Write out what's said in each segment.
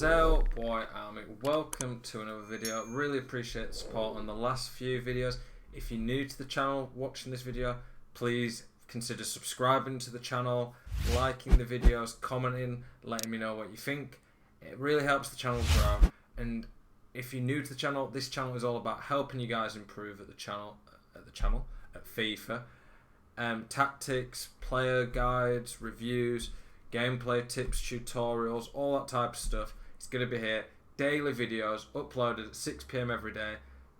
Zel Boy Army, welcome to another video. Really appreciate the support on the last few videos. If you're new to the channel watching this video, please consider subscribing to the channel, liking the videos, commenting, letting me know what you think. It really helps the channel grow. And if you're new to the channel, this channel is all about helping you guys improve at FIFA. Tactics, player guides, reviews, gameplay tips, tutorials, all that type of stuff. It's going to be here. Daily videos uploaded at 6 PM every day.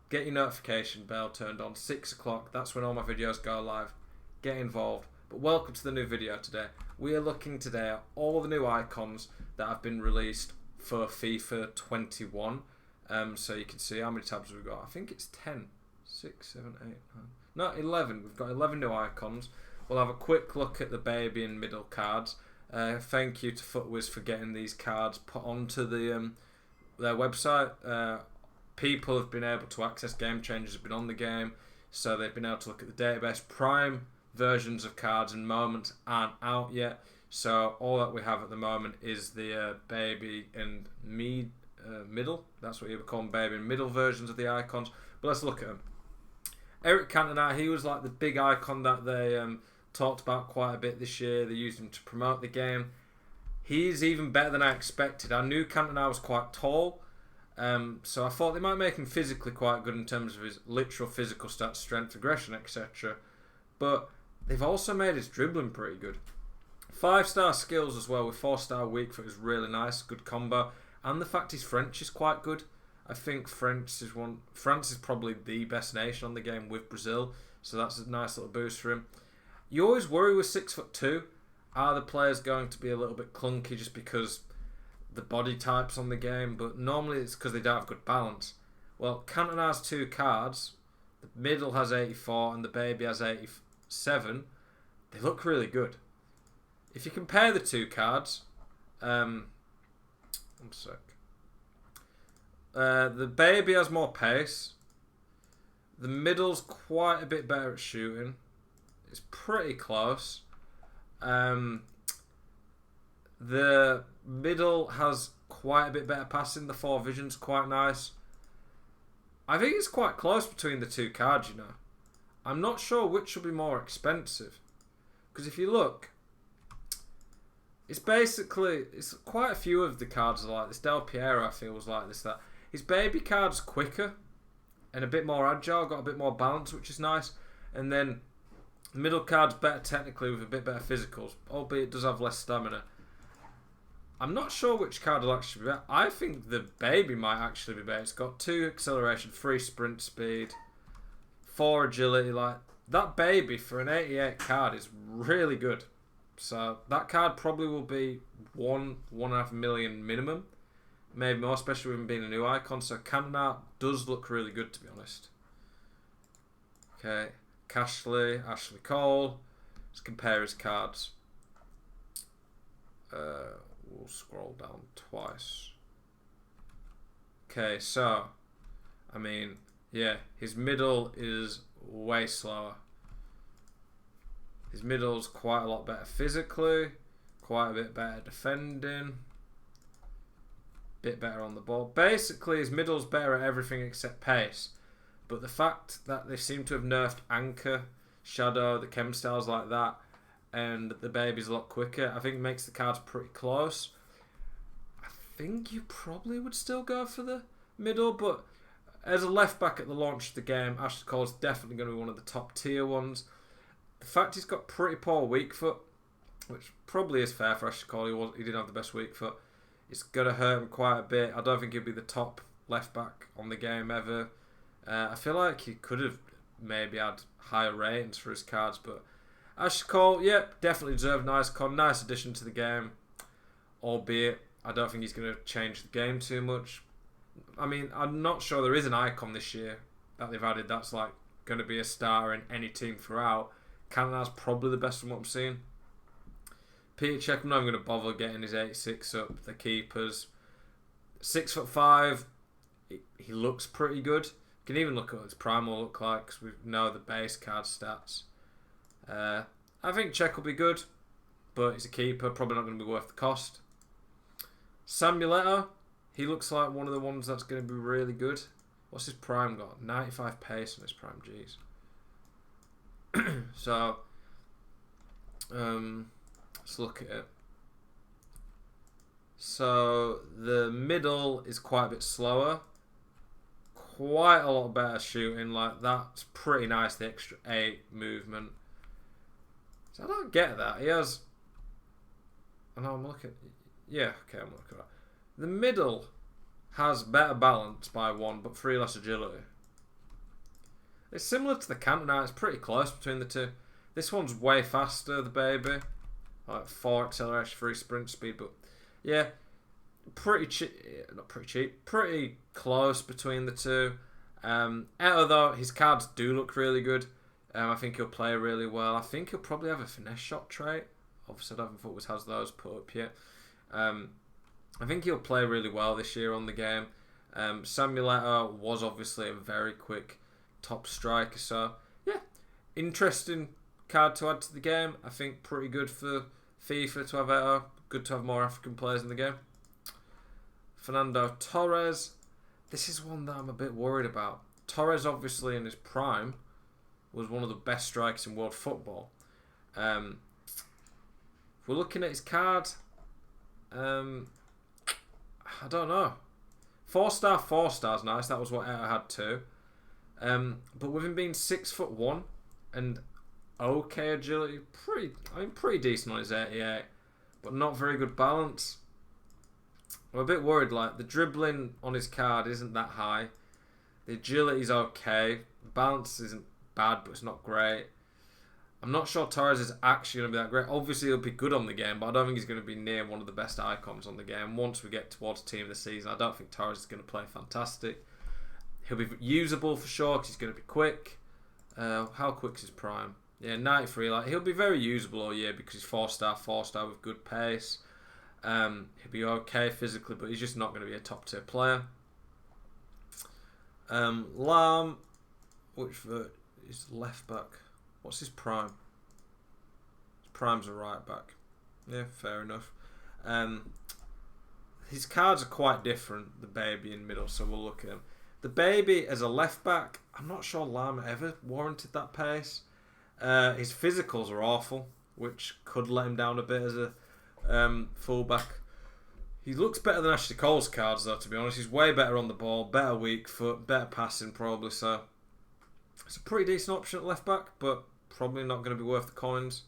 Get your notification bell turned on 6 o'clock. That's when all my videos go live. Get involved. But welcome to the new video today. We are looking today at all the new icons that have been released for FIFA 21. So you can see how many tabs we've got. I think it's 10. 6, 7, 8, 9. No, 11. We've got 11 new icons. We'll have a quick look at the baby and middle cards. Thank you to FootWiz for getting these cards put onto their website. People have been able to access Game Changers, have been on the game, so they've been able to look at the database. Prime versions of cards and moments aren't out yet, so all that we have at the moment is the baby and middle. That's what you would call them, baby and middle versions of the icons. But let's look at them. Eric Cantona, he was like the big icon that they talked about quite a bit this year. They used him to promote the game. He's even better than I expected. I knew Cantona was quite tall, so I thought they might make him physically quite good in terms of his literal physical stats, strength, aggression, etc. But they've also made his dribbling pretty good. 5-star skills as well, with 4-star weak foot is really nice, good combo. And the fact his French is quite good. I think France is probably the best nation on the game with Brazil, so that's a nice little boost for him. You always worry with 6'2", are the players going to be a little bit clunky just because the body types on the game, but normally it's because they don't have good balance. Well, Cantona has 2 cards, the middle has 84 and the baby has 87. They look really good. If you compare the 2 cards, one sec. The baby has more pace. The middle's quite a bit better at shooting. It's pretty close. The middle has quite a bit better passing. The 4 vision's quite nice. I think it's quite close between the 2 cards, you know. I'm not sure which will be more expensive. Because if you look, it's quite a few of the cards are like this. Del Piero, I feel, was like this, that. His baby card's quicker and a bit more agile, got a bit more balance, which is nice. And then the middle card's better technically with a bit better physicals, albeit it does have less stamina. I'm not sure which card will actually be better. I think the baby might actually be better. It's got 2 acceleration, 3 sprint speed, 4 agility. Like that baby for an 88 card is really good. So that card probably will be 1.5 million minimum. Maybe more, especially with him being a new icon. So Cantona does look really good, to be honest. Okay, Cashley, Ashley Cole. Let's compare his cards. We'll scroll down twice. Okay, so I mean, yeah, his middle is way slower. His middle's quite a lot better physically, quite a bit better defending, bit better on the ball. Basically, his middle's better at everything except pace. But the fact that they seem to have nerfed Anchor, Shadow, the chem styles like that, and the baby's a lot quicker, I think makes the cards pretty close. I think you probably would still go for the middle, but as a left back at the launch of the game, Ashley Cole's definitely going to be one of the top tier ones. The fact he's got pretty poor weak foot, which probably is fair for Ashley Cole, he didn't have the best weak foot. It's going to hurt him quite a bit. I don't think he'll be the top left back on the game ever. I feel like he could have maybe had higher ratings for his cards, but Ashley Cole, yep, definitely deserved an icon. Nice addition to the game, albeit I don't think he's going to change the game too much. I mean, I'm not sure there is an icon this year that they've added that's like going to be a star in any team throughout. Cantona's probably the best from what I'm seeing. Peter Cech, I'm not even going to bother getting his 86 up. The keepers, 6'5", he looks pretty good. You can even look at what his prime will look like because we know the base card stats. I think Cech will be good, but he's a keeper, probably not going to be worth the cost. Leto, He looks like one of the ones that's going to be really good. What's his prime got? 95 pace on his prime. Jeez. So, let's look at it. So, the middle is quite a bit slower. Quite a lot better shooting. Like, that's pretty nice, the extra 8 movement. So, I don't get that. He has... I know I'm looking... Yeah, okay, I'm looking at that. The middle has better balance by 1, but 3 less agility. It's similar to the Cantona. It's pretty close between the two. This one's way faster, the baby. Like 4 acceleration, 3 sprint speed, but yeah, pretty cheap. Not pretty cheap. Pretty close between the two. Leto, though, his cards do look really good. I think he'll play really well. I think he'll probably have a finesse shot trait. Obviously, I haven't thought has those put up yet. I think he'll play really well this year on the game. Leto was obviously a very quick top striker, so yeah, interesting card to add to the game. I think pretty good for FIFA to have Leto. Good to have more African players in the game. Fernando Torres. This is one that I'm a bit worried about. Torres, obviously, in his prime, was one of the best strikers in world football. If we're looking at his card, I don't know. 4-star, 4-star's nice. That was what Leto had too. But with him being 6'1" and okay agility, pretty decent on his 88, but not very good balance. I'm a bit worried. Like, the dribbling on his card isn't that high. The agility's okay. Balance isn't bad, but it's not great. I'm not sure Torres is actually going to be that great. Obviously, he'll be good on the game, but I don't think he's going to be near one of the best icons on the game. Once we get towards team of the season, I don't think Torres is going to play fantastic. He'll be usable for sure because he's going to be quick. How quick's his prime? Yeah, 93. Like, he'll be very usable all year because he's 4-star with good pace. He'll be okay physically, but he's just not going to be a top tier player. Lam, which is left back. What's his prime? His prime's a right back. Yeah, fair enough. His cards are quite different, the baby in middle, so we'll look at him. The baby as a left back, I'm not sure Lam ever warranted that pace. His physicals are awful, which could let him down a bit as a fullback. He looks better than Ashley Cole's cards, though, to be honest. He's way better on the ball, better weak foot, better passing probably, so it's a pretty decent option at left back, but probably not going to be worth the coins.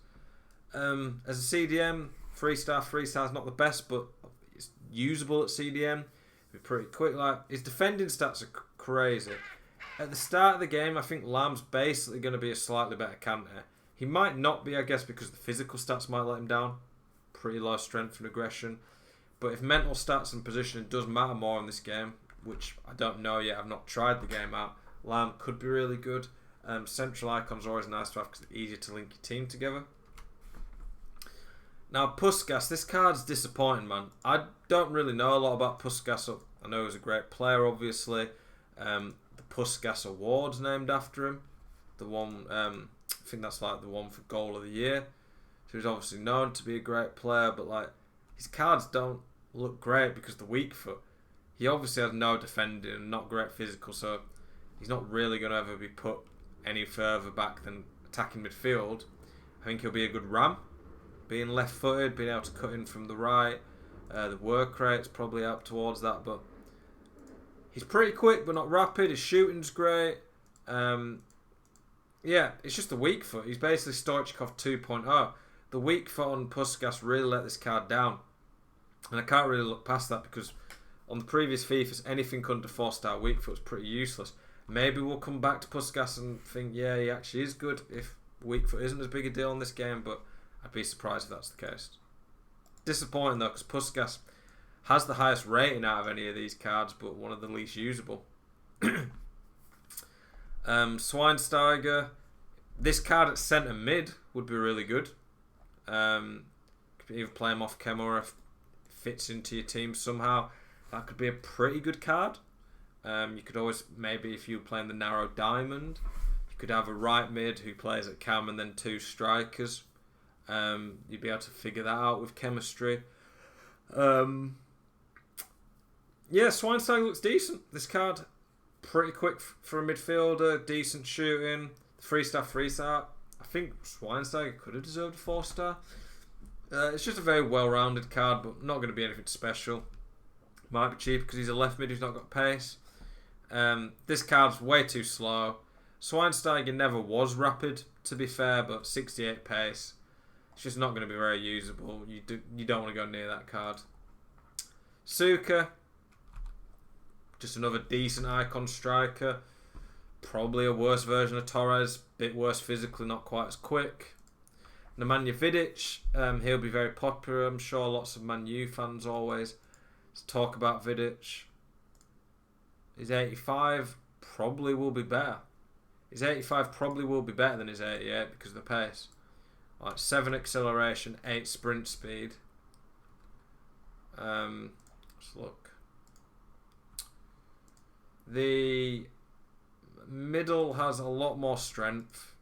As a CDM, 3-star's not the best, but it's usable at CDM. Be pretty quick. Like, his defending stats are crazy. At the start of the game, I think Lam's basically going to be a slightly better Cantona. He might not be, I guess, because the physical stats might let him down. Pretty low strength and aggression. But if mental stats and positioning does matter more in this game, which I don't know yet, I've not tried the game out, Lam could be really good. Central icons are always nice to have because they're easier to link your team together. Now, Puska, this card's disappointing, man. I don't really know a lot about Puska. I know he's a great player, obviously. The Puska Award's named after him. The one, I think that's like the one for Goal of the Year. So he's obviously known to be a great player, but like his cards don't look great because the weak foot. He obviously has no defending and not great physical, so he's not really going to ever be put any further back than attacking midfield. I think he'll be a good ram, being left-footed, being able to cut in from the right. The work rate's probably up towards that, but he's pretty quick but not rapid. His shooting's great. Yeah, it's just the weak foot. He's basically Stoichkov 2.0. The weak foot on Puskas really let this card down. And I can't really look past that because on the previous FIFAs, anything under 4-star weak foot was pretty useless. Maybe we'll come back to Puskas and think, yeah, he actually is good if weak foot isn't as big a deal in this game, but I'd be surprised if that's the case. Disappointing though, because Puskas has the highest rating out of any of these cards, but one of the least usable. Schweinsteiger. This card at centre mid would be really good. Could either play him off chem or if it fits into your team somehow. That could be a pretty good card. You could always, maybe if you were playing the narrow diamond, you could have a right mid who plays at cam and then 2 strikers. You'd be able to figure that out with chemistry. Yeah, Yeah, Schweinsteiger looks decent. This card, pretty quick for a midfielder, decent shooting, 3-star, 3-star. I think Schweinsteiger could have deserved a 4-star. It's just a very well-rounded card, but not going to be anything special. Might be cheap because he's a left mid who's not got pace. This card's way too slow. Schweinsteiger never was rapid, to be fair, but 68 pace. It's just not going to be very usable. You don't want to go near that card. Suka, just another decent icon striker. Probably a worse version of Torres. Bit worse physically, not quite as quick. Nemanja Vidic, he'll be very popular. I'm sure lots of Man U fans always talk about Vidic. His 85 probably will be better. His 85 probably will be better than his 88 because of the pace. Like 7 acceleration, 8 sprint speed. Let's look. The middle has a lot more strength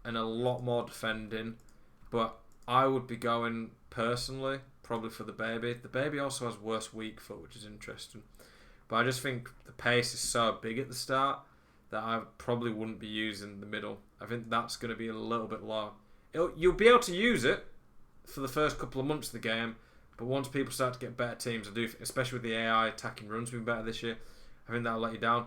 and a lot more defending, but I would be going personally probably for the baby. The baby also has worse weak foot, which is interesting. But I just think the pace is so big at the start that I probably wouldn't be using the middle. I think that's going to be a little bit low. You'll be able to use it for the first couple of months of the game, but once people start to get better teams, especially with the AI attacking runs being better this year, I think that'll let you down.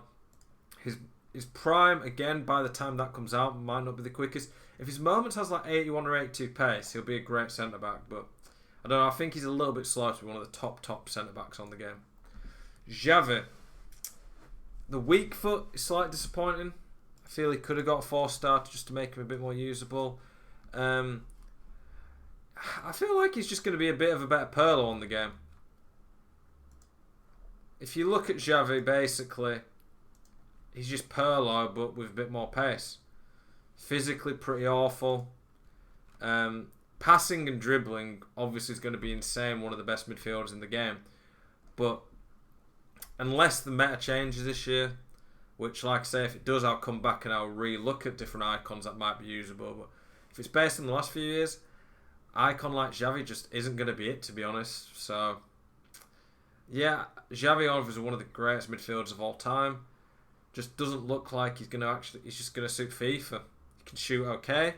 His prime, again, by the time that comes out, might not be the quickest. If his moments has like 81 or 82 pace, he'll be a great centre-back, but I don't know, I think he's a little bit slow to be one of the top centre-backs on the game. Xavi. The weak foot is slightly disappointing. I feel he could have got a 4-star just to make him a bit more usable. I feel like he's just going to be a bit of a better Pirlo on the game. If you look at Xavi, basically, he's just Pirlo, but with a bit more pace. Physically pretty awful. Passing and dribbling, obviously, is going to be insane. One of the best midfielders in the game. But unless the meta changes this year, which, like I say, if it does, I'll come back and I'll re-look at different icons that might be usable. But if it's based on the last few years, icon like Xavi just isn't going to be it, to be honest. So, yeah, Xavi obviously is one of the greatest midfielders of all time. Just doesn't look like he's just going to suit FIFA. He can shoot okay.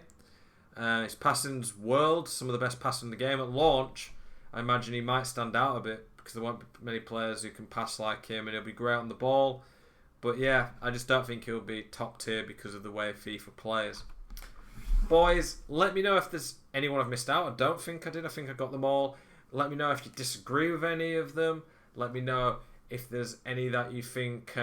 His passing's world, some of the best passing in the game. At launch, I imagine he might stand out a bit because there won't be many players who can pass like him, and he'll be great on the ball. But yeah, I just don't think he'll be top tier because of the way FIFA plays. Boys, let me know if there's anyone I've missed out. I don't think I did. I think I got them all. Let me know if you disagree with any of them. Let me know if there's any that you think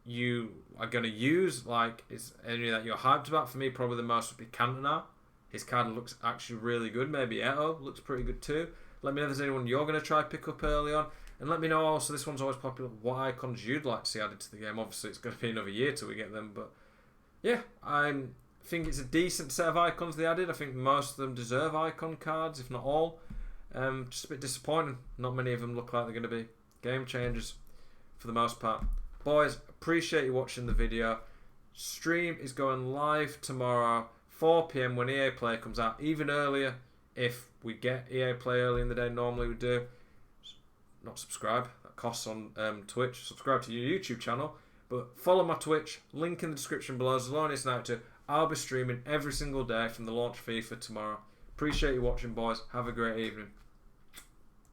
you are going to use. Like, is any that you're hyped about? For me, probably the most would be Cantona. His card looks actually really good. Maybe Leto looks pretty good too. Let me know if there's anyone you're going to try pick up early on. And let me know also, this one's always popular, what icons you'd like to see added to the game. Obviously, it's going to be another year till we get them. But yeah, I think it's a decent set of icons they added. I think most of them deserve icon cards, if not all. Just a bit disappointing. Not many of them look like they're going to be game changers for the most part. Boys, appreciate you watching the video. Stream is going live tomorrow, 4 PM when EA Play comes out. Even earlier if we get EA Play early in the day, normally we do. Not subscribe, that costs on Twitch. Subscribe to your YouTube channel. But follow my Twitch, link in the description below. Zelonius now too. I'll be streaming every single day from the launch FIFA tomorrow. Appreciate you watching, boys. Have a great evening.